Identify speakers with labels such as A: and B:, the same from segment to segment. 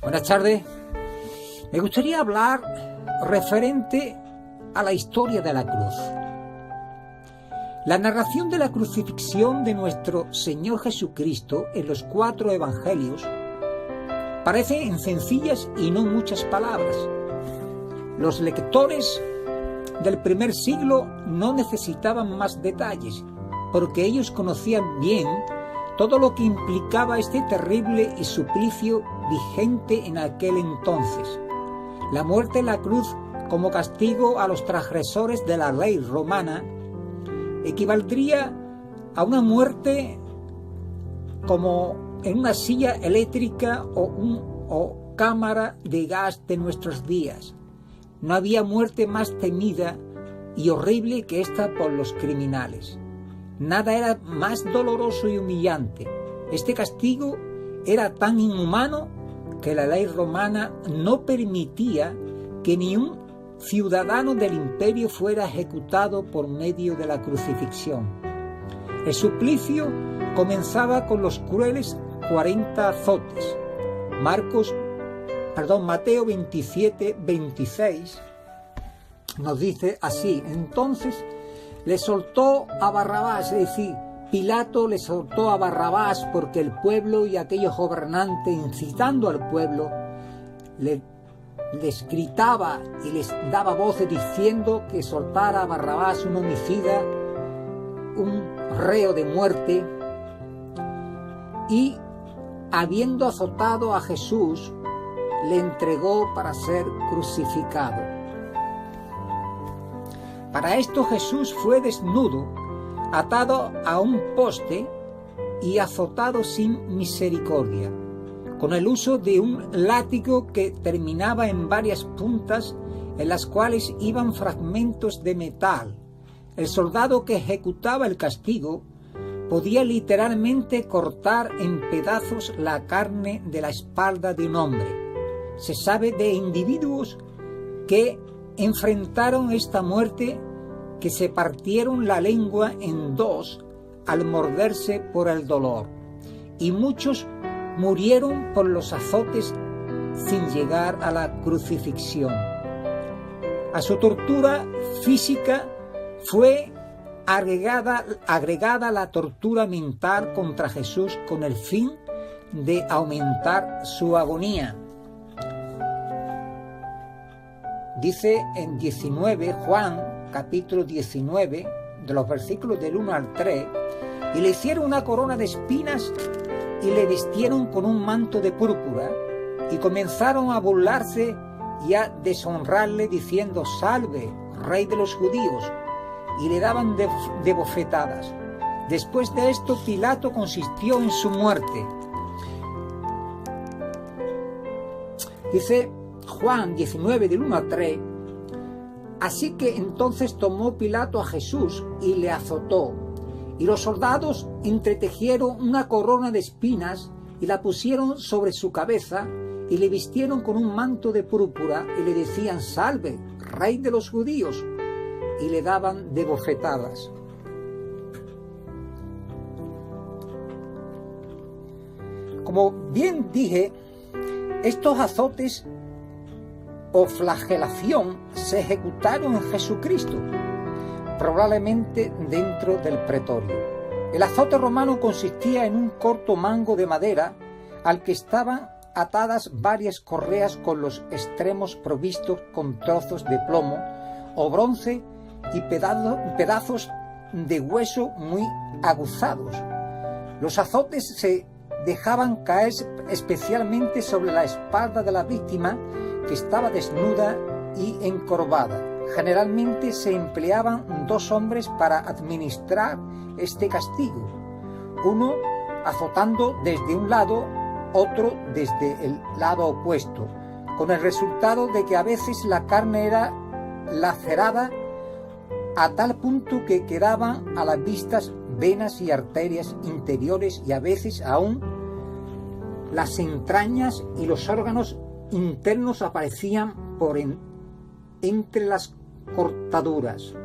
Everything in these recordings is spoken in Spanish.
A: Buenas tardes. Me gustaría hablar referente a la historia de la cruz. La narración de la crucifixión de nuestro Señor Jesucristo en los 4 evangelios parece en sencillas y no muchas palabras. Los lectores del primer siglo no necesitaban más detalles, porque ellos conocían bien todo lo que implicaba este terrible y suplicio vigente en aquel entonces. La muerte en la cruz como castigo a los transgresores de la ley romana equivaldría a una muerte como en una silla eléctrica o cámara de gas de nuestros días. No había muerte más temida y horrible que esta por los criminales. Nada era más doloroso y humillante. Este castigo era tan inhumano que la ley romana no permitía que ni un ciudadano del imperio fuera ejecutado por medio de la crucifixión. El suplicio comenzaba con los crueles 40 azotes. Mateo 27:26 nos dice así: entonces le soltó a Barrabás, es decir, Pilato le soltó a Barrabás porque el pueblo y aquellos gobernantes, incitando al pueblo, les gritaba y les daba voces diciendo que soltara a Barrabás, un homicida, un reo de muerte, y habiendo azotado a Jesús, le entregó para ser crucificado. Para esto Jesús fue desnudo, atado a un poste y azotado sin misericordia, con el uso de un látigo que terminaba en varias puntas en las cuales iban fragmentos de metal. El soldado que ejecutaba el castigo podía literalmente cortar en pedazos la carne de la espalda de un hombre. Se sabe de individuos que enfrentaron esta muerte, que se partieron la lengua en dos al morderse por el dolor, y muchos murieron por los azotes sin llegar a la crucifixión. A su tortura física fue agregada la tortura mental contra Jesús con el fin de aumentar su agonía. Dice en 19, Juan, capítulo 19, de los versículos del 1 al 3, y le hicieron una corona de espinas y le vistieron con un manto de púrpura, y comenzaron a burlarse y a deshonrarle diciendo: salve, rey de los judíos, y le daban de bofetadas. Después de esto, Pilato consintió en su muerte. Dice Juan 19, del 1 al 3, así que entonces tomó Pilato a Jesús y le azotó, y los soldados entretejieron una corona de espinas y la pusieron sobre su cabeza y le vistieron con un manto de púrpura y le decían: salve, rey de los judíos, y le daban de bofetadas. Como bien dije, estos azotes o flagelación se ejecutaron en Jesucristo, probablemente dentro del pretorio. El azote romano consistía en un corto mango de madera al que estaban atadas varias correas con los extremos provistos con trozos de plomo o bronce y pedazos de hueso muy aguzados. Los azotes se dejaban caer especialmente sobre la espalda de la víctima, que estaba desnuda y encorvada. Generalmente se empleaban 2 hombres para administrar este castigo, uno azotando desde un lado, otro desde el lado opuesto, con el resultado de que a veces la carne era lacerada a tal punto que quedaban a las vistas venas y arterias interiores, y a veces aún las entrañas y los órganos internos aparecían por entre las cortaduras.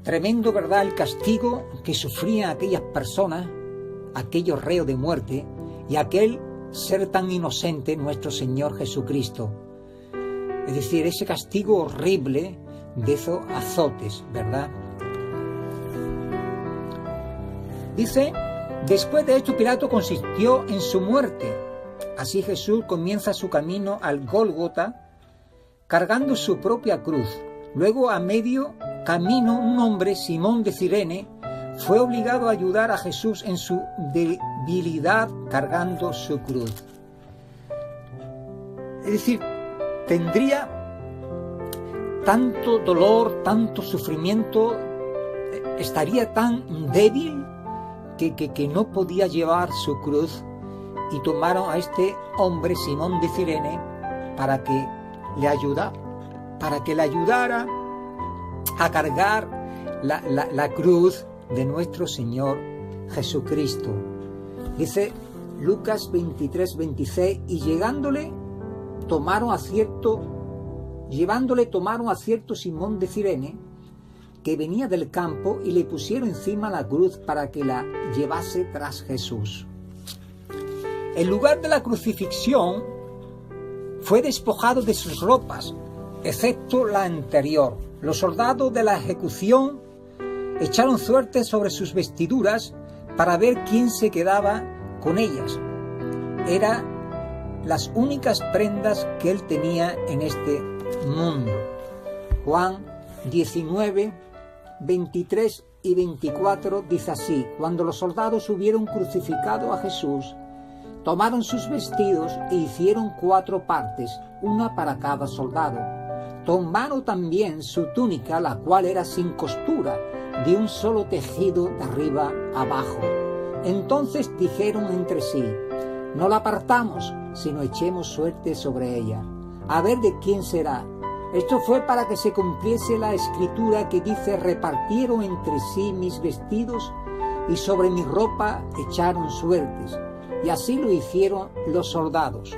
A: Tremendo, ¿verdad?, el castigo que sufrían aquellas personas, aquellos reos de muerte, y aquel ser tan inocente, nuestro Señor Jesucristo. Es decir, ese castigo horrible de esos azotes, ¿verdad? Dice, después de esto Pilato consintió en su muerte. Así Jesús comienza su camino al Gólgota, cargando su propia cruz. Luego, a medio camino, un hombre, Simón de Cirene, fue obligado a ayudar a Jesús en su debilidad cargando su cruz. Es decir, tendría tanto dolor, tanto sufrimiento, estaría tan débil que no podía llevar su cruz, y tomaron a este hombre, Simón de Cirene, para que le ayudara a cargar la cruz de nuestro Señor Jesucristo. Dice Lucas 23:26, y llevándole tomaron a cierto Simón de Cirene, que venía del campo, y le pusieron encima la cruz para que la llevase tras Jesús. El lugar de la crucifixión fue despojado de sus ropas, excepto la anterior. Los soldados de la ejecución echaron suertes sobre sus vestiduras para ver quién se quedaba con ellas. Eran las únicas prendas que él tenía en este mundo. Juan 19, 23 y 24 dice así: cuando los soldados hubieron crucificado a Jesús, tomaron sus vestidos e hicieron 4 partes, una para cada soldado. Tomaron también su túnica, la cual era sin costura, de un solo tejido de arriba abajo. Entonces dijeron entre sí: no la partamos, sino echemos suerte sobre ella, a ver de quién será. Esto fue para que se cumpliese la escritura que dice: repartieron entre sí mis vestidos y sobre mi ropa echaron suertes. Y así lo hicieron los soldados.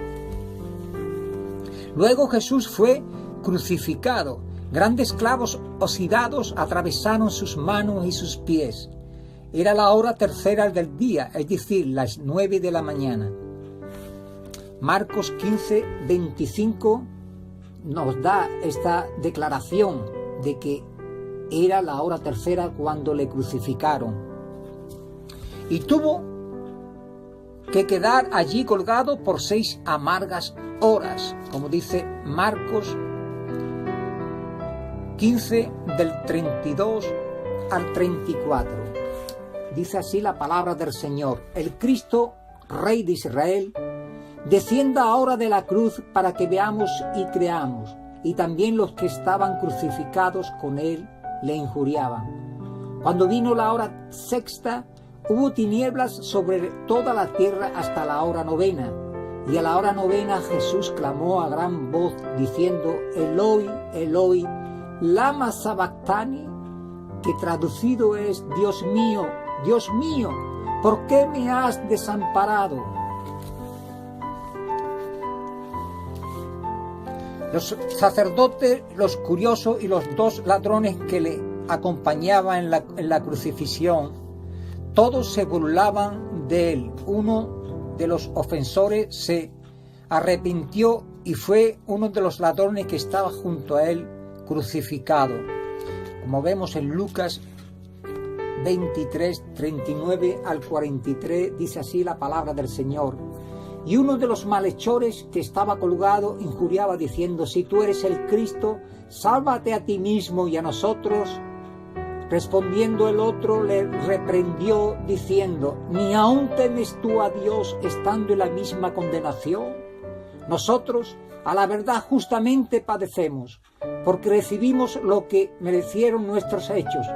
A: Luego Jesús fue crucificado. Grandes clavos oxidados atravesaron sus manos y sus pies. Era la hora tercera del día, es decir, las 9 de la mañana. Marcos 15, 25 nos da esta declaración de que era la hora tercera cuando le crucificaron. Y tuvo que quedar allí colgado por 6 amargas horas, como dice Marcos 15 del 32 al 34. Dice así la palabra del Señor: el Cristo, Rey de Israel, descienda ahora de la cruz para que veamos y creamos. Y también los que estaban crucificados con él le injuriaban. Cuando vino la hora sexta, hubo tinieblas sobre toda la tierra hasta la hora novena. Y a la hora novena Jesús clamó a gran voz diciendo: Eloi, Eloi, lama sabactani, que traducido es: Dios mío, ¿por qué me has desamparado? Los sacerdotes, los curiosos y los 2 ladrones que le acompañaban en la crucifixión, todos se burlaban de él. Uno de los ofensores se arrepintió y fue uno de los ladrones que estaba junto a él crucificado. Como vemos en Lucas 23, 39 al 43, dice así la palabra del Señor: y uno de los malhechores que estaba colgado injuriaba diciendo: si tú eres el Cristo, sálvate a ti mismo y a nosotros. Respondiendo el otro le reprendió diciendo: ¿ni aún temes tú a Dios estando en la misma condenación? Nosotros, a la verdad, justamente padecemos, porque recibimos lo que merecieron nuestros hechos,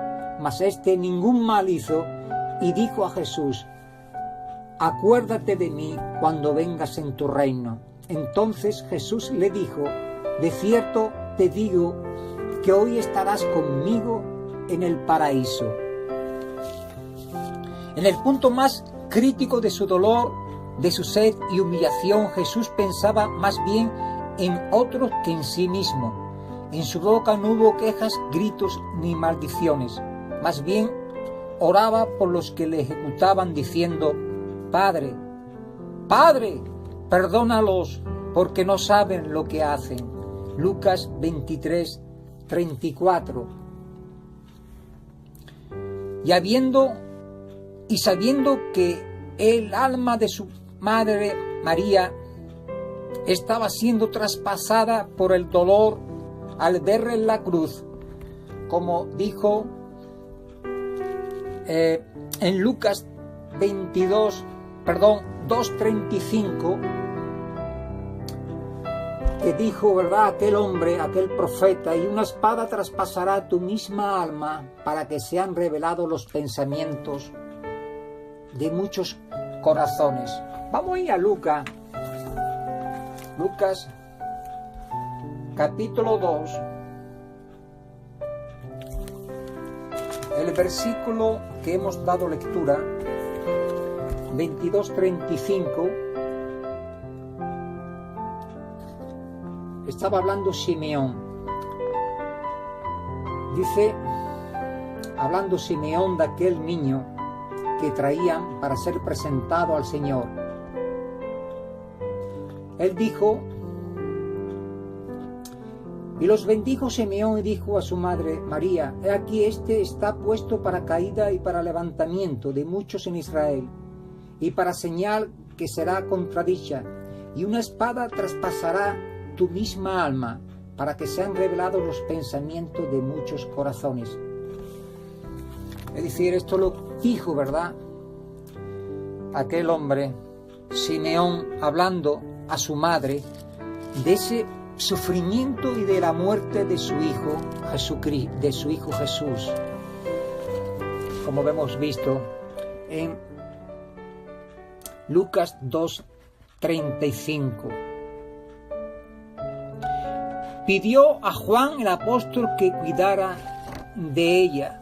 A: mas este ningún mal hizo. Y dijo a Jesús: acuérdate de mí cuando vengas en tu reino. Entonces Jesús le dijo: de cierto te digo que hoy estarás conmigo en el paraíso. En el punto más crítico de su dolor, de su sed y humillación, Jesús pensaba más bien en otros que en sí mismo. En su boca no hubo quejas, gritos ni maldiciones. Más bien oraba por los que le ejecutaban diciendo: Padre, Padre, perdónalos porque no saben lo que hacen. Lucas 23, 34. Y sabiendo que el alma de su madre María estaba siendo traspasada por el dolor al verla en la cruz, como dijo en Lucas 2:35, que dijo, ¿verdad?, aquel hombre, aquel profeta: y una espada traspasará tu misma alma para que sean revelados los pensamientos de muchos corazones. Vamos a ir a Lucas capítulo 2, el versículo que hemos dado lectura, 22:35. Estaba hablando Simeón. Dice, hablando Simeón de aquel niño que traían para ser presentado al Señor. Él dijo: y los bendijo Simeón y dijo a su madre María: he aquí, este está puesto para caída y para levantamiento de muchos en Israel, y para señal que será contradicha, y una espada traspasará tu misma alma, para que sean revelados los pensamientos de muchos corazones. Es decir, esto lo dijo, ¿verdad?, aquel hombre, Simeón, hablando a su madre de ese sufrimiento y de la muerte de su hijo Jesucristo, de su hijo Jesús, como hemos visto en Lucas 2:35. Pidió a Juan el apóstol que cuidara de ella.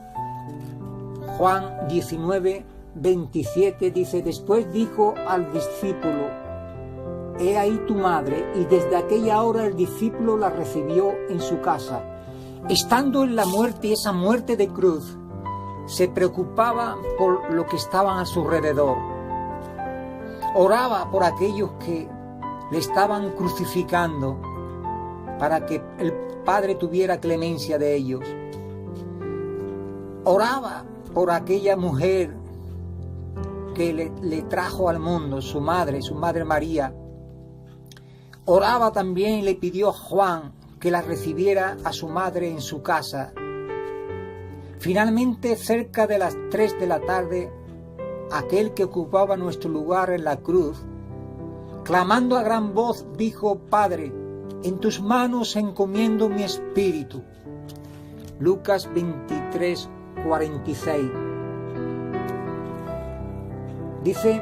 A: Juan 19:27 dice: después dijo al discípulo: he ahí tu madre. Y desde aquella hora el discípulo la recibió en su casa. Estando en la muerte, y esa muerte de cruz, se preocupaba por lo que estaban a su alrededor. Oraba por aquellos que le estaban crucificando, para que el Padre tuviera clemencia de ellos. Oraba por aquella mujer que le trajo al mundo, su madre María. Oraba también y le pidió a Juan que la recibiera a su madre en su casa. Finalmente, cerca de las 3 de la tarde, aquel que ocupaba nuestro lugar en la cruz, clamando a gran voz, dijo: Padre, en tus manos encomiendo mi espíritu. Lucas 23:46. Dice,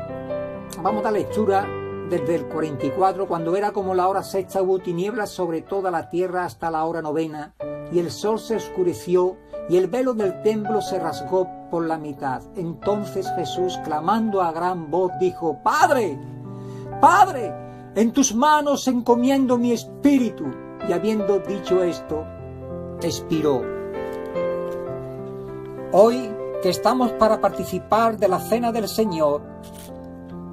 A: vamos a la lectura desde el 44. Cuando era como la hora sexta, hubo tinieblas sobre toda la tierra hasta la hora novena, y el sol se oscureció, y el velo del templo se rasgó por la mitad. Entonces Jesús, clamando a gran voz, dijo: Padre, Padre, en tus manos encomiendo mi espíritu. Y habiendo dicho esto, expiró. Hoy que estamos para participar de la cena del Señor,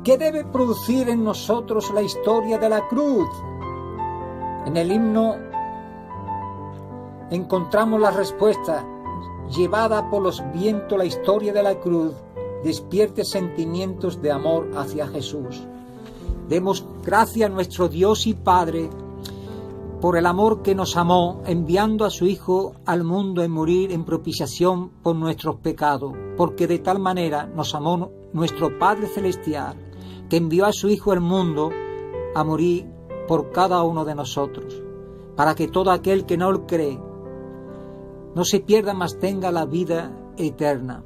A: ¿qué debe producir en nosotros la historia de la cruz? En el himno encontramos la respuesta: llevada por los vientos la historia de la cruz, despierte sentimientos de amor hacia Jesús. Demos gracias a nuestro Dios y Padre por el amor que nos amó, enviando a su Hijo al mundo en morir en propiciación por nuestros pecados, porque de tal manera nos amó nuestro Padre Celestial, que envió a su Hijo al mundo a morir por cada uno de nosotros, para que todo aquel que no lo cree no se pierda, mas tenga la vida eterna.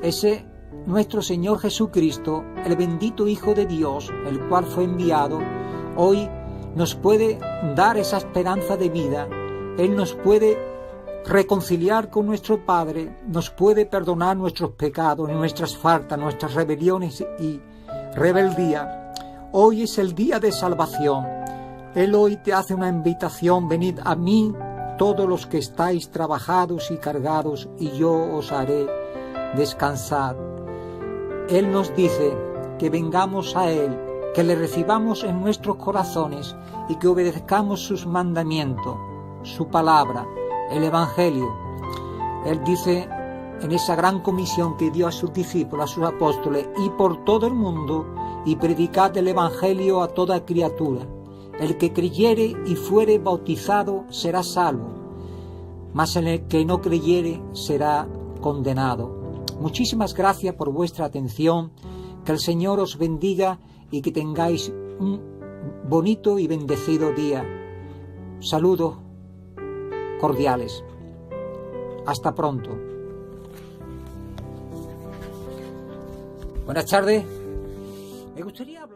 A: Ese nuestro Señor Jesucristo, el bendito Hijo de Dios, el cual fue enviado, hoy nos puede dar esa esperanza de vida. Él nos puede reconciliar con nuestro Padre, nos puede perdonar nuestros pecados, nuestras faltas, nuestras rebeliones y rebeldía. Hoy es el día de salvación. Él hoy te hace una invitación: venid a mí todos los que estáis trabajados y cargados, y yo os haré descansar. Él nos dice que vengamos a Él, que le recibamos en nuestros corazones y que obedezcamos sus mandamientos, su palabra, el Evangelio. Él dice en esa gran comisión que dio a sus discípulos, a sus apóstoles: y por todo el mundo, y predicad el Evangelio a toda criatura. El que creyere y fuere bautizado será salvo, mas el que no creyere será condenado. Muchísimas gracias por vuestra atención. Que el Señor os bendiga y que tengáis un bonito y bendecido día. Saludos cordiales. Hasta pronto. Buenas tardes. Me gustaría hablar